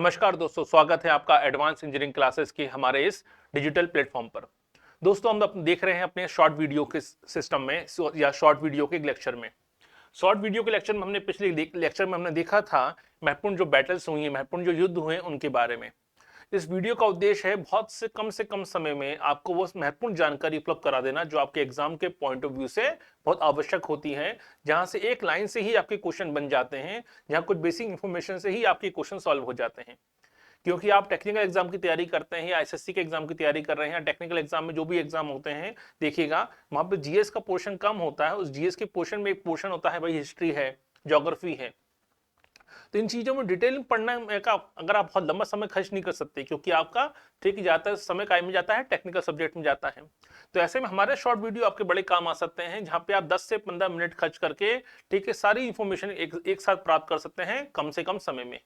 नमस्कार दोस्तों, स्वागत है आपका एडवांस इंजीनियरिंग क्लासेस के हमारे इस डिजिटल प्लेटफॉर्म पर। दोस्तों, हम देख रहे हैं अपने शॉर्ट वीडियो के सिस्टम में या शॉर्ट वीडियो के लेक्चर में। शॉर्ट वीडियो के लेक्चर में हमने पिछले लेक्चर में हमने देखा था महत्वपूर्ण जो बैटल्स हुई हैं, महत्वपूर्ण जो युद्ध हुए हैं उनके बारे में। इस वीडियो का उद्देश्य है बहुत से कम समय में आपको वो महत्वपूर्ण जानकारी उपलब्ध करा देना जो आपके एग्जाम के पॉइंट ऑफ व्यू से बहुत आवश्यक होती है, जहां से एक लाइन से ही आपके क्वेश्चन बन जाते हैं, जहां कुछ बेसिक इंफॉर्मेशन से ही आपके क्वेश्चन सॉल्व हो जाते हैं। क्योंकि आप टेक्निकल एग्जाम की तैयारी करते हैं या एसएससी के एग्जाम की तैयारी कर रहे हैं, टेक्निकल एग्जाम में जो भी एग्जाम होते हैं, देखिएगा वहां पे जीएस का पोर्शन कम होता है। उस जीएस के पोर्शन में एक पोर्शन होता है भाई हिस्ट्री है, ज्योग्राफी है। तो इन चीजों में डिटेल पढ़ना का अगर आप बहुत लंबा समय खर्च नहीं कर सकते, क्योंकि आपका ठीक जाता है समय काय में जाता है, टेक्निकल सब्जेक्ट में जाता है। तो ऐसे में हमारे शॉर्ट वीडियो आपके बड़े काम आ सकते हैं, जहां पे आप 10 से 15 मिनट खर्च करके ठीक है सारी इंफॉर्मेशन एक साथ प्राप्त कर सकते हैं कम से कम समय में।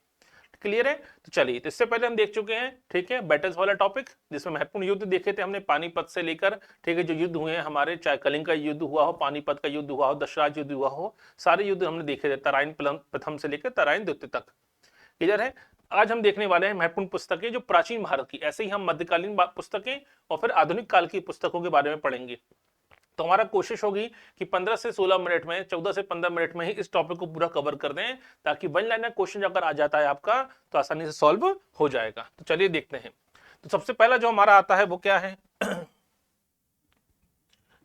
क्लियर है? तो चलिए, तो इससे पहले हम देख चुके हैं ठीक है बैटल्स वाला टॉपिक, जिसमें महत्वपूर्ण युद्ध देखे थे हमने पानीपत से लेकर ठीक है जो युद्ध हुए हैं हमारे, चाहे कलिंग का युद्ध हुआ हो, पानीपत का युद्ध हुआ हो, दशराज युद्ध हुआ हो, सारे युद्ध हमने देखे थे तराइन प्रथम से लेकर तराइन द्वितीय तक। क्लियर है? आज हम देखने वाले हैं महत्वपूर्ण पुस्तकें जो प्राचीन भारत की, ऐसे ही हम मध्यकालीन पुस्तकें और फिर आधुनिक काल की पुस्तकों के बारे में पढ़ेंगे। तो हमारा कोशिश होगी कि 15 से 16 मिनट में, 14 से 15 मिनट में ही इस टॉपिक को पूरा कवर कर दें, ताकि वन लाइनर क्वेश्चन अगर आ जाता है आपका तो आसानी से सॉल्व हो जाएगा। तो चलिए देखते हैं। तो सबसे पहला जो हमारा आता है वो क्या है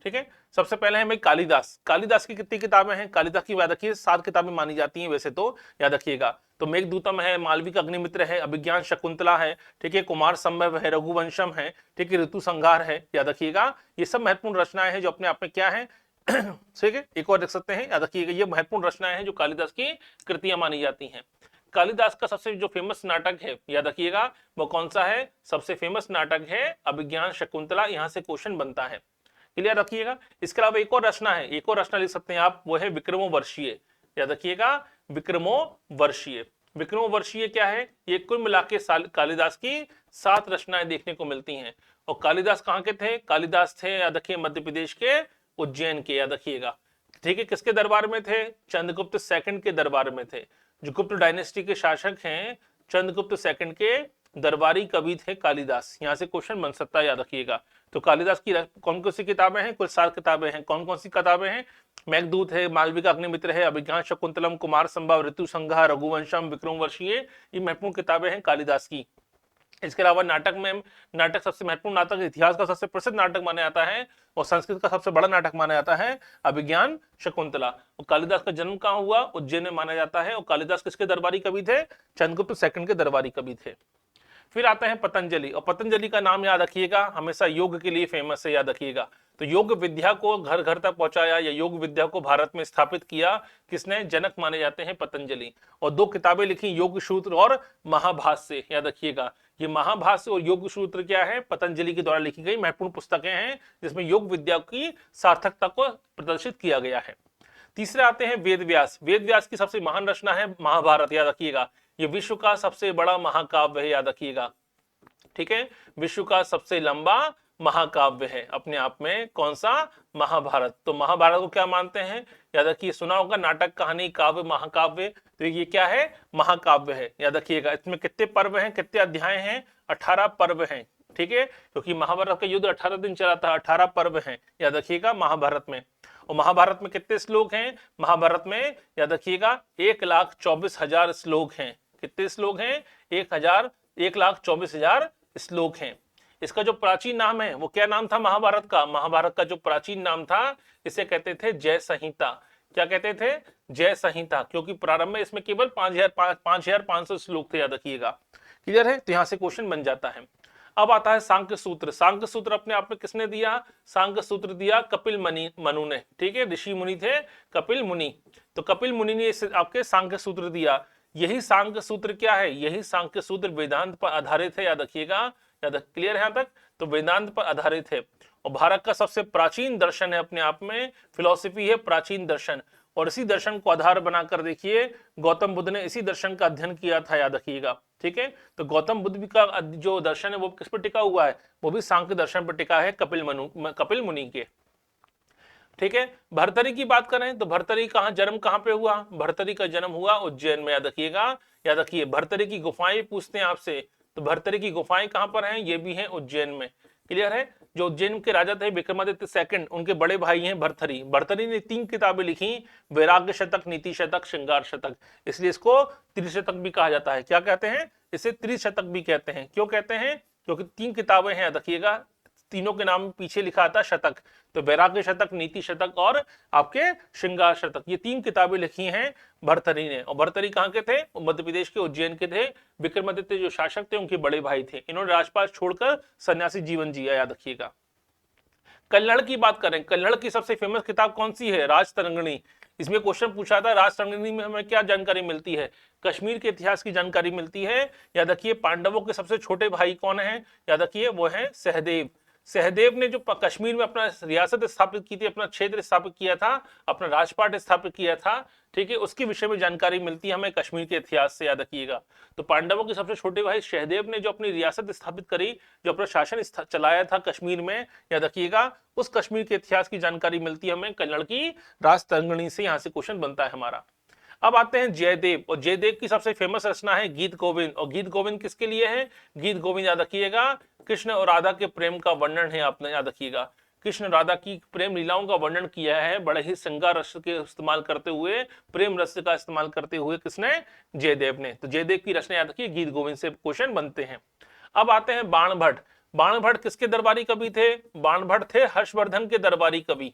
ठीक है, सबसे पहले है भाई कालिदास। कालिदास की कितनी किताबें हैं? कालिदास की याद रखिए 7 किताबें मानी जाती हैं वैसे तो, याद रखिएगा। तो मेघदूतम है, मालविक अग्निमित्र है, अभिज्ञान शकुंतला है, ठीक है, कुमार संभव है, रघुवंशम है, ठीक है, ऋतु संहार है, याद रखिएगा। ये सब महत्वपूर्ण रचनाएं हैं जो अपने आप में क्या है ठीक है, एक और देख सकते हैं, याद रखिएगा। ये महत्वपूर्ण रचनाएं हैं जो कालिदास की कृतियां मानी जाती हैं। कालिदास का सबसे जो फेमस नाटक है, याद रखिएगा, वो कौन सा है? सबसे फेमस नाटक है अभिज्ञान शकुंतला। यहां से क्वेश्चन बनता है, क्लियर रखिएगा। इसके अलावा एक और रचना है, एक और रचना लिख सकते हैं आप, वो है विक्रमो वर्षीय, याद रखिएगा, विक्रमो वर्षीय। विक्रमो वर्षीय क्या है? ये कुल मिला के कालिदास की 7 रचनाएं देखने को मिलती हैं। और कालिदास कहाँ के थे? कालिदास थे, याद रखिए, मध्य प्रदेश के उज्जैन के, याद रखिएगा। ठीक है, किसके दरबार में थे? चंद्रगुप्त सेकंड के दरबार में थे। जो गुप्त डायनेस्टी के शासक हैं, चंद्रगुप्त सेकंड के दरबारी कवि थे कालिदास। यहां से क्वेश्चन बन सकता है, याद रखिएगा। तो कालिदास की कौन कौन सी किताबें हैं? कुल 7 किताबें हैं। कौन कौन सी किताबें हैं? मेघदूत है, मालविक अग्निमित्र है, अभिज्ञान शकुंतलम, कुमार संभव, ऋतु संहार, रघुवंशम, विक्रम वर्षीय, ये महत्वपूर्ण किताबें हैं कालिदास की। इसके अलावा नाटक में, नाटक सबसे महत्वपूर्ण नाटक, इतिहास का सबसे प्रसिद्ध नाटक माना जाता है और संस्कृत का सबसे बड़ा नाटक माना जाता है अभिज्ञान शकुंतला। और कालिदास का जन्म कहाँ हुआ? उज्जैन में माना जाता है। और कालिदास किसके दरबारी कवि थे? चंद्रगुप्त सेकंड के दरबारी कवि थे। फिर आते हैं पतंजलि, और पतंजलि का नाम याद रखिएगा, हमेशा योग के लिए फेमस है, याद रखिएगा। तो योग विद्या को घर घर तक पहुंचाया या योग विद्या को भारत में स्थापित किया किसने? जनक माने जाते हैं पतंजलि। और 2 किताबें लिखी, योग सूत्र और महाभाष्य, याद रखिएगा। ये महाभाष्य और योग सूत्र क्या है? पतंजलि के द्वारा लिखी गई महत्वपूर्ण पुस्तकें हैं, जिसमें योग विद्या की सार्थकता को प्रदर्शित किया गया है। तीसरे आते हैं वेद व्यास। वेद व्यास की सबसे महान रचना है महाभारत, याद रखिएगा। ये विश्व का सबसे बड़ा महाकाव्य है, याद रखिएगा। ठीक है, विश्व का सबसे लंबा महाकाव्य है अपने आप में, कौन सा? महाभारत। तो महाभारत को क्या मानते हैं? याद रखिए, सुना होगा नाटक, कहानी, काव्य, महाकाव्य। तो ये क्या है? महाकाव्य है, याद रखिएगा। इसमें कितने पर्व हैं, कितने अध्याय हैं? 18 पर्व हैं। ठीक है, क्योंकि महाभारत का युद्ध 18 दिन चला था, 18 पर्व हैं, याद रखिएगा महाभारत में। और महाभारत में कितने श्लोक हैं? महाभारत में याद रखिएगा 1,24,000 श्लोक हैं। कितने श्लोक हैं? 1,24,000 श्लोक हैं। इसका जो प्राचीन नाम है वो क्या नाम था महाभारत का? महाभारत का जो प्राचीन नाम था, इसे कहते थे जय संहिता। क्या कहते थे? जय संहिता, क्योंकि प्रारंभ में इसमें केवल 5,500 श्लोक थे, याद रखिएगा। क्लियर है? तो यहां से क्वेश्चन बन जाता है। अब आता है सांख्य सूत्र। सांख्य सूत्र अपने आप में किसने दिया? सांख्य सूत्र दिया कपिल मनु ने। ठीक है, ऋषि मुनि थे कपिल मुनि। तो कपिल मुनि ने आपके सांख्य सूत्र दिया। यही सांख्य सूत्र क्या है? यही सांख्य सूत्र वेदांत पर आधारित है, याद रखिएगा। याद क्लियर है यहां तक? तो वेदांत पर आधारित है और भारत का सबसे प्राचीन दर्शन है अपने आप में, फिलॉसफी है प्राचीन दर्शन। और इसी दर्शन को आधार बनाकर देखिए गौतम बुद्ध ने इसी दर्शन का अध्ययन किया था, याद रखिएगा। ठीक है, तो गौतम बुद्ध का जो दर्शन है वो किस पर टिका हुआ है? वो भी सांख्य दर्शन पर टिका है, कपिल मुनि के। ठीक है। भर्तरी की बात करें तो भर्तरी कहाँ जन्म कहाँ पे हुआ, भर्तरी का जन्म हुआ उज्जैन में, याद रखिएगा। याद रखिए भर्तरी की गुफाएं पूछते हैं आपसे, तो भर्तरी की गुफाएं कहाँ पर हैं, ये भी हैं उज्जैन में। क्लियर है। जो उज्जैन के राजा थे विक्रमादित्य सेकंड, उनके बड़े भाई हैं भर्तरी। भर्तरी ने 3 किताबें लिखी, वैराग्य शतक, नीति शतक, श्रृंगार शतक, इसलिए इसको त्रिशतक भी कहा जाता है। क्या कहते हैं, इसे त्रिशतक भी कहते हैं। क्यों कहते हैं, क्योंकि 3 किताबें हैं, याद रखिएगा। तीनों के नाम पीछे लिखा था शतक, तो वैराग्य शतक, नीति शतक और आपके श्रृंगार शतक, ये 3 किताबें लिखी हैं भर्तरी ने। और भर्तरी कहाँ के थे, मध्य प्रदेश के उज्जैन के थे। विक्रमादित्य जो शासक थे उनके बड़े भाई थे। इन्होंने राजपाट छोड़कर सन्यासी जीवन जिया, याद रखिएगा। कल्हड़ की बात करें, कल्हड़ की सबसे फेमस किताब कौन सी है, राजतरंगिणी। इसमें क्वेश्चन पूछा था राजतरंगिणी में हमें क्या जानकारी मिलती है, कश्मीर के इतिहास की जानकारी मिलती है। याद रखिए पांडवों के सबसे छोटे भाई कौन है, याद रखिए वो है सहदेव। सहदेव ने जो कश्मीर में अपना रियासत स्थापित की थी, अपना क्षेत्र स्थापित किया था, अपना राजपाट स्थापित किया था, ठीक है, उसके विषय में जानकारी मिलती है हमें कश्मीर के इतिहास से, याद रखिएगा। तो पांडवों के सबसे छोटे भाई सहदेव ने जो अपनी रियासत स्थापित करी, जो अपना शासन चलाया था कश्मीर में, याद रखिएगा, उस कश्मीर के इतिहास की जानकारी मिलती है हमें कल्हड़ की राजतरंगिणी से। यहाँ से क्वेश्चन बनता है हमारा। अब आते हैं जयदेव, और जयदेव की सबसे फेमस रचना है गीत गोविंद। और गीत गोविंद किसके लिए है, गीत गोविंद याद रखिएगा कृष्ण और राधा के प्रेम का वर्णन है, आपने याद रखिएगा। कृष्ण राधा की प्रेम लीलाओं का वर्णन किया है बड़े ही श्रृंगार रस के इस्तेमाल करते हुए, प्रेम रस का इस्तेमाल करते हुए, किसने, जयदेव ने। तो जयदेव की रचना याद रखिए, गीत गोविंद से क्वेश्चन बनते हैं। अब आते हैं बाण भट्ट। बाण भट्ट किसके दरबारी कवि थे, बाण भट्ट थे हर्षवर्धन के दरबारी कवि,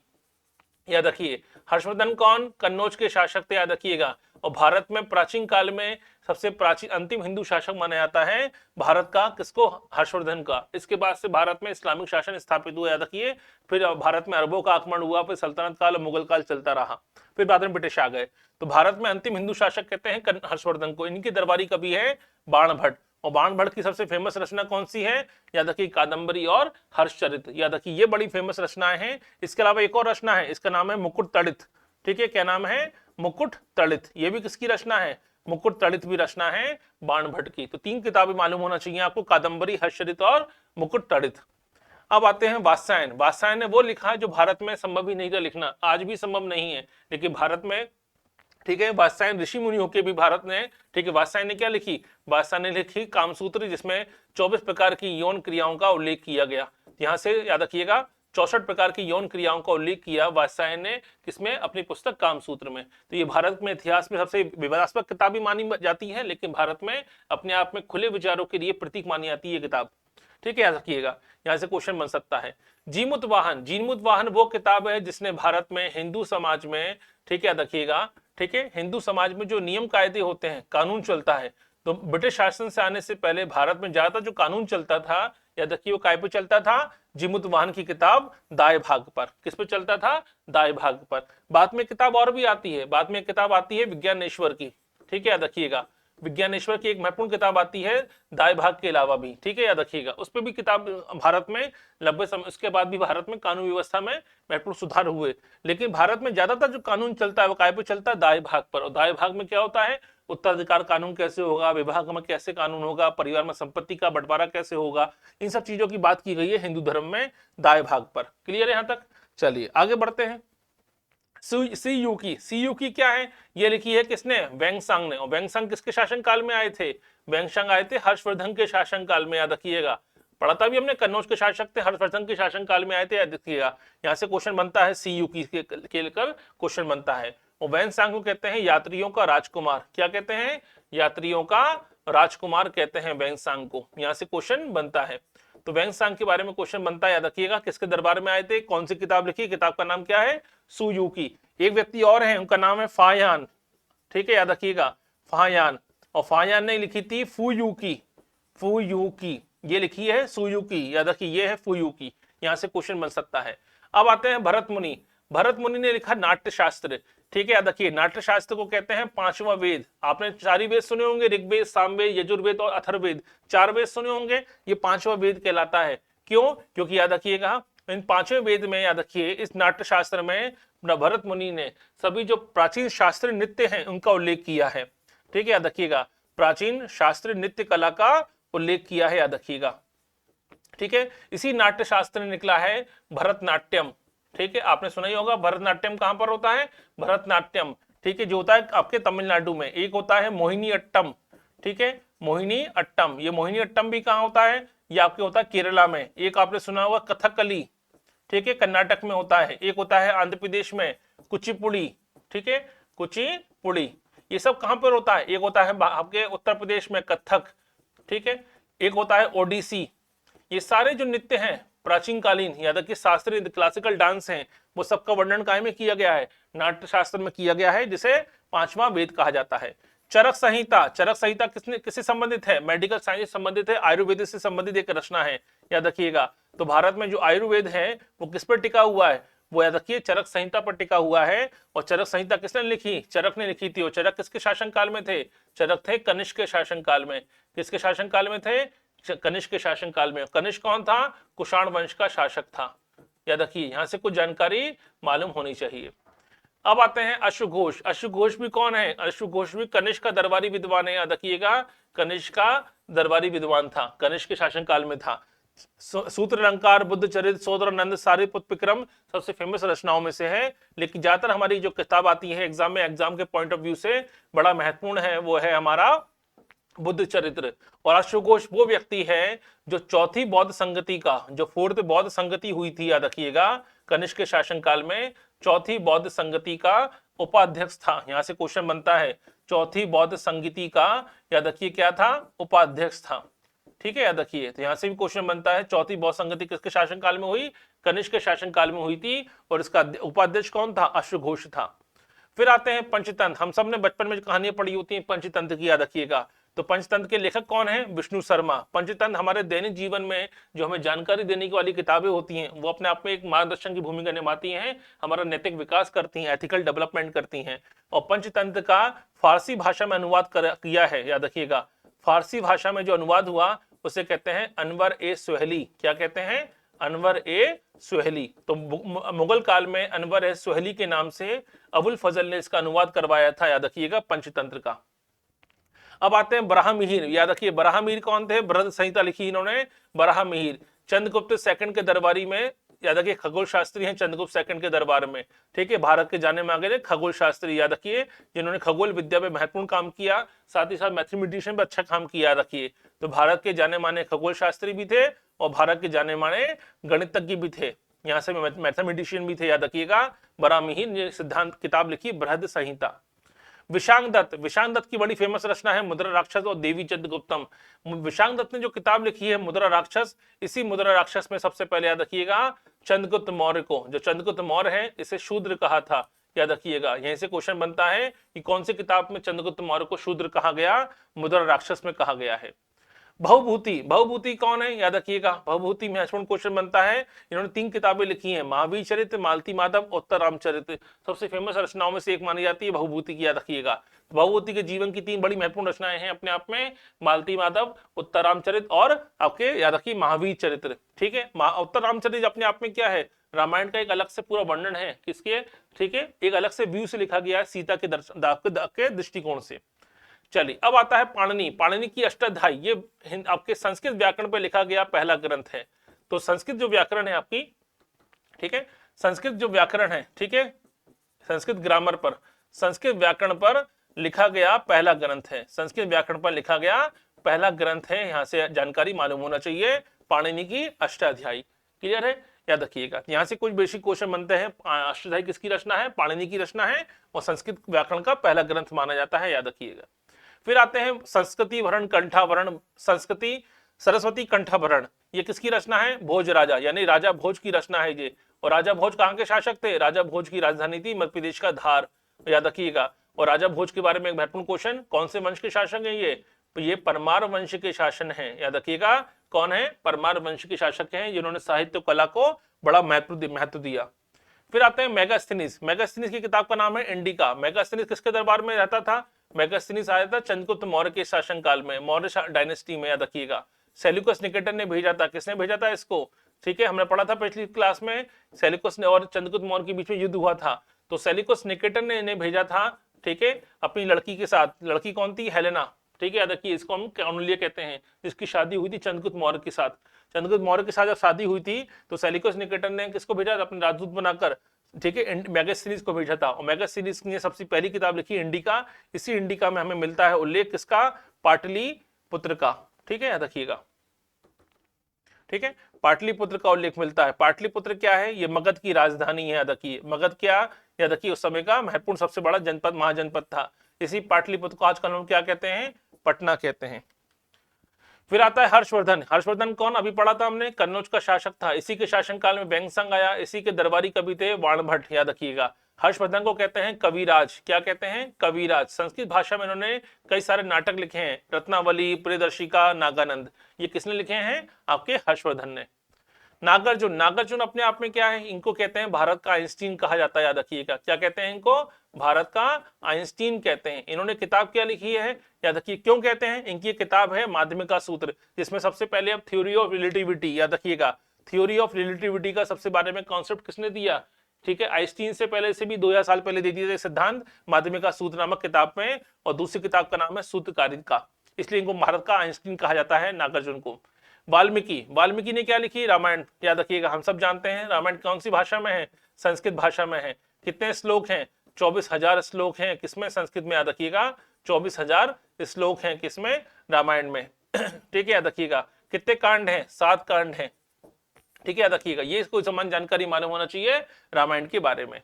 याद रखिए। हर्षवर्धन कौन, कन्नौज के शासक थे, याद रखिएगा। और भारत में प्राचीन काल में सबसे प्राचीन अंतिम हिंदू शासक माना जाता है भारत का, किसको, हर्षवर्धन का। इसके बाद से भारत में इस्लामिक शासन स्थापित हुआ, याद रखिए। फिर भारत में अरबों का आक्रमण हुआ, फिर सल्तनत काल और मुगल काल चलता रहा, फिर बाद में ब्रिटिश आ गए। तो भारत में अंतिम हिंदू शासक कहते हैं हर्षवर्धन को। इनकी दरबारी कवि है बाण भट्ट। और बाण भट्ट की सबसे फेमस रचना कौन सी है, याद रखिए कादंबरी और हर्षचरित, याद रखिए ये बड़ी फेमस रचनाएं हैं। इसके अलावा एक और रचना है, इसका नाम है मुकुट तड़ित, ठीक है, क्या नाम है, मुकुट तड़ित। ये भी किसकी रचना है, मुकुट तड़ित भी रचना है बाण भट्ट की। तो 3 किताबें मालूम होना चाहिए आपको, कादंबरी, हर्षचरित और मुकुट तड़ित। अब आते हैं वात्सायन। वात्सायन ने वो लिखा है जो भारत में संभव ही नहीं था लिखना, आज भी संभव नहीं है, लेकिन भारत में, ठीक है, वात्सायन ऋषि मुनि होके भी भारत ने, ठीक है, वात्सायन ने क्या लिखी, वात्सायन ने लिखी कामसूत्र, जिसमें 24 प्रकार की यौन क्रियाओं का उल्लेख किया गया। यहाँ से याद रखिएगा 64 प्रकार की यौन क्रियाओं का उल्लेख किया वात्सायन ने, किसमें, अपनी पुस्तक कामसूत्र में। तो ये भारत में इतिहास में सबसे विवादास्पद किताब भी मानी जाती है, लेकिन भारत में अपने आप में खुले विचारों के लिए प्रतीक मानी जाती है ये किताब, ठीक है, याद रखिएगा। यहाँ से क्वेश्चन बन सकता है। जीमूत वाहन, जीमूत वाहन वो किताब है जिसने भारत में हिंदू समाज में, ठीक है, याद रखिएगा, ठीक है, हिंदू समाज में जो नियम कायदे होते हैं, कानून चलता है। तो ब्रिटिश शासन से आने से पहले भारत में ज्यादातर जो कानून चलता था, याद रखिए वो काय पे चलता था, जीमूत वाहन की किताब दाएं भाग पर। किस पे चलता था, दाएं भाग पर। बाद में किताब और भी आती है, बाद में किताब आती है विज्ञानेश्वर की, ठीक है, याद रखिएगा। विज्ञानेश्वर की एक महत्वपूर्ण किताब आती है दाएं भाग के अलावा भी, ठीक है, याद रखिएगा। उस पर भी किताब भारत में लंबे समय, उसके बाद भी भारत में कानून व्यवस्था में महत्वपूर्ण सुधार हुए। लेकिन भारत में ज्यादातर जो कानून चलता है वो काय पे चलता है, दाएं भाग पर। और दाएं भाग में क्या होता है, उत्तराधिकार कानून कैसे होगा, विवाह में कैसे कानून होगा, परिवार में संपत्ति का बंटवारा कैसे होगा, इन सब चीजों की बात की गई है हिंदू धर्म में दाएं भाग पर। क्लियर है यहाँ तक, चलिए आगे बढ़ते हैं। सीयूकी क्या है, ये लिखी है किसने, वेंगसांग ने। और वेंगसांग किसके शासन काल में आए थे, वेंगसांग आए थे हर्षवर्धन के शासन काल में, याद रखिएगा। पढ़ा था भी हमने, कन्नौज के शासक थे, हर्षवर्धन के शासन काल में आए थे, याद रखिएगा। यहाँ से क्वेश्चन बनता है, सीयूकी के लेकर क्वेश्चन बनता है। और वेंगसांग को कहते हैं यात्रियों का राजकुमार। क्या कहते हैं, यात्रियों का राजकुमार कहते हैं वेंगसांग को। यहाँ से क्वेश्चन बनता है। तो वेंगसांग के बारे में क्वेश्चन बनता है, याद रखिएगा। किसके दरबार में आए थे, कौन सी किताब लिखी, किताब का नाम क्या है, सुयूकी। एक व्यक्ति और है, उनका नाम है फायान, ठीक है, याद रखिएगा, फायान। और फायान ने लिखी थी फुयूकी, फुयूकी ये लिखी है सुयूकी, याद रखिए ये है फुयूकी। यहां से क्वेश्चन बन सकता है। अब आते हैं भरत मुनि। भरत मुनि ने लिखा नाट्य शास्त्र, ठीक है, याद रखिए। नाट्य शास्त्र को कहते हैं 5वां वेद। आपने 4 ही वेद सुने होंगे, ऋग्वेद, सामवेद, यजुर्वेद और अथर्ववेद, 4 वेद सुने होंगे। ये 5वां वेद कहलाता है। क्यों, क्योंकि याद रखिएगा इन 5वें वेद में, याद रखिए, इस नाट्य शास्त्र में भरत मुनि ने सभी जो प्राचीन शास्त्रीय नृत्य हैं उनका उल्लेख किया है, ठीक है, याद रखिएगा। प्राचीन शास्त्रीय नृत्य कला का उल्लेख किया है, याद रखिएगा, ठीक है। इसी नाट्य शास्त्र ने निकला है भरतनाट्यम, ठीक है, आपने सुना ही होगा भरतनाट्यम कहां पर होता है, भरतनाट्यम, ठीक है, जो होता है आपके तमिलनाडु में। एक होता है मोहिनी अट्टम, ठीक है, मोहिनी अट्टम, ये मोहिनी अट्टम भी कहां होता है, ये आपके होता है केरला में। एक आपने सुना होगा कथकली, ठीक है, कर्नाटक में होता है। एक होता है आंध्र प्रदेश में कुचिपुड़ी, ठीक है, कुचिपुड़ी, ये सब कहां पर होता है। एक होता है आपके उत्तर प्रदेश में कथक, ठीक है, एक होता है ओडिसी। ये सारे जो नृत्य हैं प्राचीन कालीन, याद रखिए शास्त्रीय क्लासिकल डांस हैं, वो सबका वर्णन काय में किया गया है, नाट्य शास्त्र में किया गया है, जिसे पांचवा वेद कहा जाता है। चरक संहिता, चरक संहिता किससे संबंधित है, मेडिकल साइंस से संबंधित है, आयुर्वेद से संबंधित एक रचना है, याद रखिएगा। तो भारत में जो आयुर्वेद है वो किस पर टिका हुआ है, वो याद रखिए चरक संहिता पर टिका हुआ है। और चरक संहिता किसने लिखी, चरक ने लिखी थी। और चरक किसके शासन काल में थे, चरक थे कनिष्क के शासन काल में। किसके शासन काल में थे, कनिष्क के शासन काल में। कनिष्क कौन था, कुषाण वंश का शासक था, याद रखिए, यहां से कुछ जानकारी मालूम होनी चाहिए। अब आते हैं अश्वघोष। अश्वघोष भी कौन है, अश्वघोष भी कनिष्क का दरबारी विद्वान है, याद रखिएगा, कनिष्क का दरबारी विद्वान था, कनिष्क के शासन काल में था। सूत्र अलंकार, बुद्ध चरित, सोदरानंद, सारिपुत्र विक्रम सबसे फेमस रचनाओं में से है। लेकिन ज्यादातर हमारी जो किताब आती है एग्जाम में, एग्जाम के पॉइंट ऑफ व्यू से बड़ा महत्वपूर्ण है, वो है हमारा बुद्ध चरित्र। और अश्वघोष वो व्यक्ति है जो चौथी बौद्ध संगति का, जो फोर्थ बौद्ध संगति हुई थी, याद रखिएगा, कनिष्क के शासन काल में चौथी बौद्ध संगति का उपाध्यक्ष था। यहां से क्वेश्चन बनता है, चौथी बौद्ध संगति का, याद रखिए क्या था, उपाध्यक्ष था, ठीक है, याद रखिए। तो यहां से भी क्वेश्चन बनता है, चौथी बौद्ध संगति किसके शासन काल में हुई, कनिष्क के शासन काल में हुई थी, और इसका उपाध्यक्ष कौन था, अश्वघोष था। फिर आते हैं पंचतंत्र। हम सब ने बचपन में जो कहानियां पढ़ी होती हैं पंचतंत्र की, याद रखिएगा। तो पंचतंत्र के लेखक कौन है, विष्णु शर्मा। पंचतंत्र हमारे दैनिक जीवन में जो हमें जानकारी देने वाली किताबें होती हैं, वो अपने आप में एक मार्गदर्शन की भूमिका निभाती हैं, हमारा नैतिक विकास करती हैं, एथिकल डेवलपमेंट करती हैं। और पंचतंत्र का फारसी भाषा में अनुवाद किया है, याद रखिएगा। फारसी भाषा में जो अनुवाद हुआ उसे कहते हैं अनवर ए सुहेली। क्या कहते हैं, अनवर ए सुहेली। तो मुगल काल में अनवर ए सुहेली के नाम से अबुल फजल ने इसका अनुवाद करवाया था, याद रखिएगा, पंचतंत्र का। अब आते हैं बराहमिहिर। याद रखिए बराहमिहिर कौन थे, बृहद संहिता लिखी इन्होंने, बराहमिहिर। चंद्रगुप्त सेकंड के दरबारी में, याद रखिए, खगोल शास्त्री हैं चंद्रगुप्त सेकंड के दरबार में, ठीक है, भारत के जाने मांगे खगोल शास्त्री, याद रखिए, जिन्होंने खगोल विद्या में महत्वपूर्ण काम किया, साथ ही साथ मैथमेटिशियन भी अच्छा काम किया, याद रखिए। तो भारत के जाने माने खगोल शास्त्री भी थे और भारत के जाने माने गणितज्ञ भी थे, यहाँ से मैथमेटिशियन भी थे, याद रखिएगा। बराहमिहिर ने सिद्धांत किताब लिखी बृहद संहिता। विशांग दत्त, विशांग दत्त की बड़ी फेमस रचना है मुद्रा राक्षस और देवी चंद्रगुप्तम। विशांग दत्त ने जो किताब लिखी है मुद्रा राक्षस, इसी मुद्रा राक्षस में सबसे पहले, याद रखिएगा, चंद्रगुप्त मौर्य को, जो चंद्रगुप्त मौर्य है, इसे शूद्र कहा था, याद रखिएगा। यहीं से क्वेश्चन बनता है कि कौन सी किताब में चंद्रगुप्त मौर्य को शूद्र कहा गया, मुद्रा राक्षस में कहा गया है। भवभूति, भवभूति कौन है, याद रखिएगा, भवभूति महत्वपूर्ण क्वेश्चन बनता है। इन्होंने 3 किताबें लिखी हैं, महावीर चरित्र, मालती माधव, उत्तर रामचरित्र। सबसे फेमस रचनाओं में से एक मानी जाती है भवभूति की, याद रखिएगा। भवभूति के जीवन की 3 बड़ी महत्वपूर्ण रचनाएं हैं अपने आप में, मालती माधव, उत्तर रामचरित्र और आपके, याद रखिए, महावीर चरित्र, ठीक है। उत्तर रामचरित्र अपने आप में क्या है, रामायण का एक अलग से पूरा वर्णन है, किसके, ठीक है, एक अलग से व्यू से लिखा गया है, सीता के दृष्टिकोण से। चलिए, अब आता है पाणिनि। पाणिनि की अष्टाध्यायी, ये आपके संस्कृत व्याकरण पर लिखा गया पहला ग्रंथ है। तो संस्कृत जो व्याकरण है आपकी, ठीक है, संस्कृत जो व्याकरण है, ठीक है, संस्कृत ग्रामर पर, संस्कृत व्याकरण पर लिखा गया पहला ग्रंथ है, संस्कृत व्याकरण पर लिखा गया पहला ग्रंथ है। यहां से जानकारी मालूम होना चाहिए, पाणिनि की अष्टाध्यायी। क्लियर है, याद रखिएगा। यहाँ से कुछ बेसिक क्वेश्चन बनते हैं। अष्टाध्यायी किसकी रचना है, पाणिनि की रचना है, और संस्कृत व्याकरण का पहला ग्रंथ माना जाता है, याद रखिएगा। फिर आते हैं संस्कृति वरण कंठावरण, संस्कृति सरस्वती कंठाभरण, ये किसकी रचना है, भोज राजा, यानी राजा भोज की रचना है ये। और राजा भोज कहाँ के शासक थे, राजा भोज की राजधानी थी मध्य प्रदेश का धार, याद रखिएगा। और राजा भोज के बारे में एक महत्वपूर्ण क्वेश्चन, कौन से वंश के शासक है ये, तो ये परमार वंश के शासन है, याद रखिएगा। कौन है, परमार वंश के शासक हैं, जिन्होंने साहित्य कला को बड़ा महत्व दिया। फिर आते हैं मेगास्थनीज। मेगास्थनीज की किताब का नाम है इंडिका। मेगास्थनीज किसके दरबार में रहता था, मेगास्थनीज आया था चंद्रगुप्त मौर्य के शासन काल में, मौर्य डायनेस्टी में, याद रखिएगा। सेल्यूकस निकेटर ने भेजा था, किसने भेजा था इसको, ठीक है, हमने पढ़ा था पिछली क्लास में, सेल्यूकस ने और चंद्रगुप्त मौर्य के बीच में युद्ध हुआ था, तो सेल्यूकस निकेटर ने इन्हें भेजा था, ठीक है, अपनी लड़की के साथ। लड़की कौन थी, हेलेना, ठीक है, याद रखिए इसको हम कौंडिल्य कहते हैं, जिसकी शादी हुई थी चंद्रगुप्त मौर्य के साथ। चंद्रगुप्त मौर्य के साथ जब शादी हुई थी तो सेलिकस निकेटर ने किसको भेजा, अपने राजदूत बनाकर, ठीक है, मेगास्थनीज को भेजा था। और मेगास्थनीज ने सबसे पहली किताब लिखी इंडिका। इसी इंडिका में हमें मिलता है उल्लेख किसका, पाटलिपुत्र का। ठीक है, याद रखिएगा। ठीक है, पाटलिपुत्र का उल्लेख मिलता है। पाटलिपुत्र क्या है, ये मगध की राजधानी है, याद रखिए। मगध क्या, याद रखिए उस समय का महत्वपूर्ण सबसे बड़ा जनपद, महाजनपद था। इसी पाटलिपुत्र को आजकल हम क्या कहते हैं, पटना कहते हैं। फिर आता है हर्षवर्धन। हर्षवर्धन कौन, अभी पढ़ा था हमने, कन्नौज का शासक था। इसी के शासनकाल में बैंगसंग आया। इसी के दरबारी कवि थे वाणभट्ट, याद रखिएगा। हर्षवर्धन को कहते हैं कविराज। क्या कहते हैं, कविराज। संस्कृत भाषा में इन्होंने कई सारे नाटक लिखे हैं, रत्नावली, प्रियदर्शिका, नागानंद। ये किसने लिखे हैं, आपके हर्षवर्धन ने। नागार्जुन, नागार्जुन अपने आप में क्या है, इनको कहते हैं भारत का आइंस्टीन कहा जाता है, याद रखिएगा। क्या कहते हैं इनको, भारत का आइंस्टीन कहते हैं। इन्होंने किताब क्या लिखी है, याद रखिए। क्यों कहते हैं, इनकी किताब है माध्यमिका सूत्र, जिसमें सबसे पहले अब थ्योरी ऑफ रिलेटिविटी, याद रखिएगा। थ्योरी ऑफ रिलेटिविटी का सबसे बारे में कॉन्सेप्ट किसने दिया, ठीक है, आइंस्टीन से पहले से भी 2000 साल पहले दे दिए थे सिद्धांत माध्यमिका सूत्र नामक किताब में। और दूसरी किताब का नाम है सूत्रकारिका, इसलिए इनको भारत का आइंस्टीन कहा जाता है, नागार्जुन को। वाल्मीकि, वाल्मीकि ने क्या लिखी, रामायण, याद रखिएगा। हम सब जानते हैं रामायण कौन सी भाषा में है, संस्कृत भाषा में है। कितने श्लोक हैं, 24,000 श्लोक हैं, किसमें, संस्कृत में, याद रखिएगा। 24,000 श्लोक हैं किसमें, रामायण में। ठीक है, याद रखिएगा। कितने कांड हैं, 7 कांड हैं। ठीक है, याद रखिएगा। ये कोई समान जानकारी मालूम होना चाहिए रामायण के बारे में।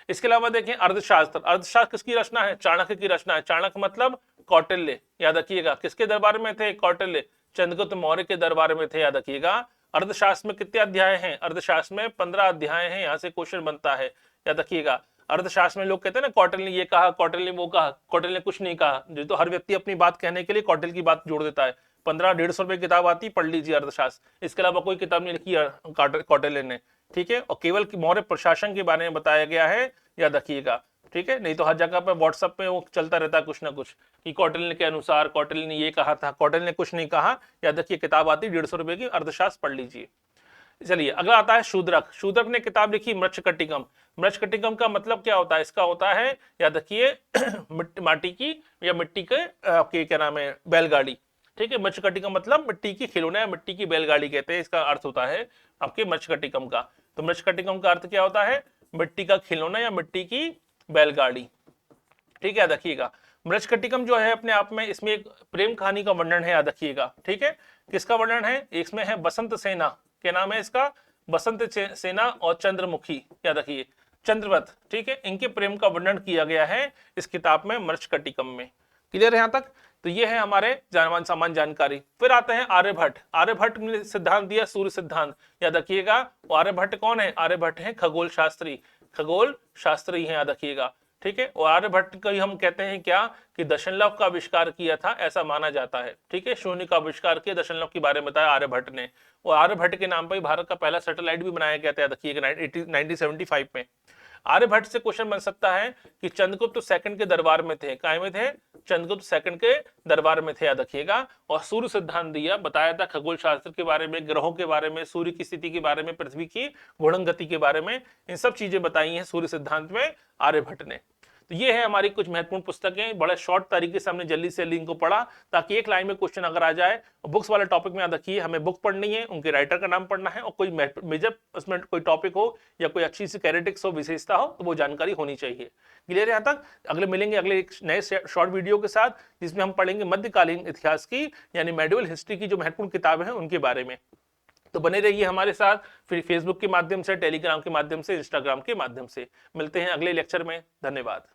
इसके अलावा देखें अर्थशास्त्र। अर्थशास्त्र किसकी रचना है, चाणक्य की रचना है। चाणक्य मतलब कौटिल्य, याद रखिएगा। किसके दरबार में थे, कौटिल्य, चंद्रगुप्त मौर्य के दरबार में थे, याद रखिएगा। अर्थशास्त्र में कितने अध्याय हैं, अर्थशास्त्र में 15 अध्याय हैं। यहाँ से क्वेश्चन बनता है, याद रखिएगा। अर्थशास्त्र में लोग कहते हैं ना, कौटिल्य ने ये कहा, कौटिल्य ने वो कहा, कौटिल्य ने कुछ नहीं कहा। जो तो हर व्यक्ति अपनी बात कहने के लिए कौटिल्य की बात जोड़ देता है। 1500-150 रुपए किताब आती, पढ़ लीजिए अर्थशास्त्र। इसके अलावा कोई किताब नहीं लिखी कौटिल्य ने, ठीक है। और केवल मौर्य प्रशासन के बारे में बताया गया है, याद रखिएगा। ठीक है, नहीं तो हर जगह पर व्हाट्सएप पे वो चलता रहता है कुछ ना कुछ कि कौटिल्य के अनुसार, कौटिल्य ने ये कहा था, कौटिल्य ने कुछ नहीं कहा। याद रखिए, किताब आती 150 रुपए की, अर्थशास्त्र पढ़ लीजिए। चलिए अगला आता है शूद्रक। शूद्रक ने किताब लिखी मृच्छकटिकम। मृच्छकटिकम का मतलब क्या होता है, इसका होता है, याद रखिए, माटी की या मिट्टी के आपके क्या नाम है, बैलगाड़ी। ठीक है, मृच्छकटिकम मतलब मिट्टी की खिलौना या मिट्टी की बैलगाड़ी कहते हैं, इसका अर्थ होता है आपके मृच्छकटिकम का। तो मृच्छकटिकम का अर्थ क्या होता है, मिट्टी का खिलौना या मिट्टी की बैलगाड़ी। ठीक है, याद रखिएगा। मृच्छकटिकम जो है अपने आप में, इसमें एक प्रेम कहानी का वर्णन है, याद रखिएगा। ठीक है, किसका वर्णन है, इसमें है बसंत सेना, क्या नाम है इसका, बसंत सेना और चंद्रमुखी, याद रखिए, चंद्रवत। ठीक है, इनके प्रेम का वर्णन किया गया है इस किताब में, मृच्छकटिकम में। क्लियर है यहाँ तक। तो ये है हमारे सामान्य जानकारी। फिर आते हैं आर्यभट्ट। आर्यभट्ट ने सिद्धांत दिया सूर्य सिद्धांत, याद रखिएगा। आर्यभट्ट कौन है, आर्यभट्ट है खगोल शास्त्री, खगोल शास्त्री है, याद रखिएगा। ठीक है, और आर्यभट्ट को ही हम कहते हैं क्या, कि दशमलव का आविष्कार किया था, ऐसा माना जाता है। ठीक है, शून्य का आविष्कार किया, दशमलव के बारे में बताया आर्यभट्ट ने। और आर्यभट्ट के नाम पर ही भारत का पहला सैटेलाइट भी बनाया गया था, याद रखिएगा, 1975 में। आर्यभट्ट से क्वेश्चन बन सकता है कि चंद्रगुप्त सेकंड के दरबार में थे, काय में थे, चंद्रगुप्त सेकंड के दरबार में थे, याद रखिएगा। और सूर्य सिद्धांत दिया, बताया था खगोल शास्त्र के बारे में, ग्रहों के बारे में, सूर्य की स्थिति के बारे में, पृथ्वी की घूर्णन गति के बारे में, इन सब चीजें बताई हैं सूर्य सिद्धांत में आर्यभट्ट ने। तो ये है हमारी कुछ महत्वपूर्ण पुस्तकें। बड़े शॉर्ट तरीके से हमने जल्दी से लिंक को पढ़ा, ताकि एक लाइन में क्वेश्चन अगर आ जाए। बुक्स वाले टॉपिक में याद रखिए, हमें बुक पढ़नी है, उनके राइटर का नाम पढ़ना है, और कोई मेजर उसमें कोई टॉपिक हो या कोई अच्छी सी कैरेटिक्स हो, विशेषता हो, तो वो जानकारी होनी चाहिए। क्लियर है यहाँ तक। अगले मिलेंगे अगले एक नए शॉर्ट वीडियो के साथ, जिसमें हम पढ़ेंगे मध्यकालीन इतिहास की, यानी मेडिवल हिस्ट्री की जो महत्वपूर्ण किताबें हैं उनके बारे में। तो बने रहिए हमारे साथ, फिर फेसबुक के माध्यम से, टेलीग्राम के माध्यम से, इंस्टाग्राम के माध्यम से। मिलते हैं अगले लेक्चर में। धन्यवाद।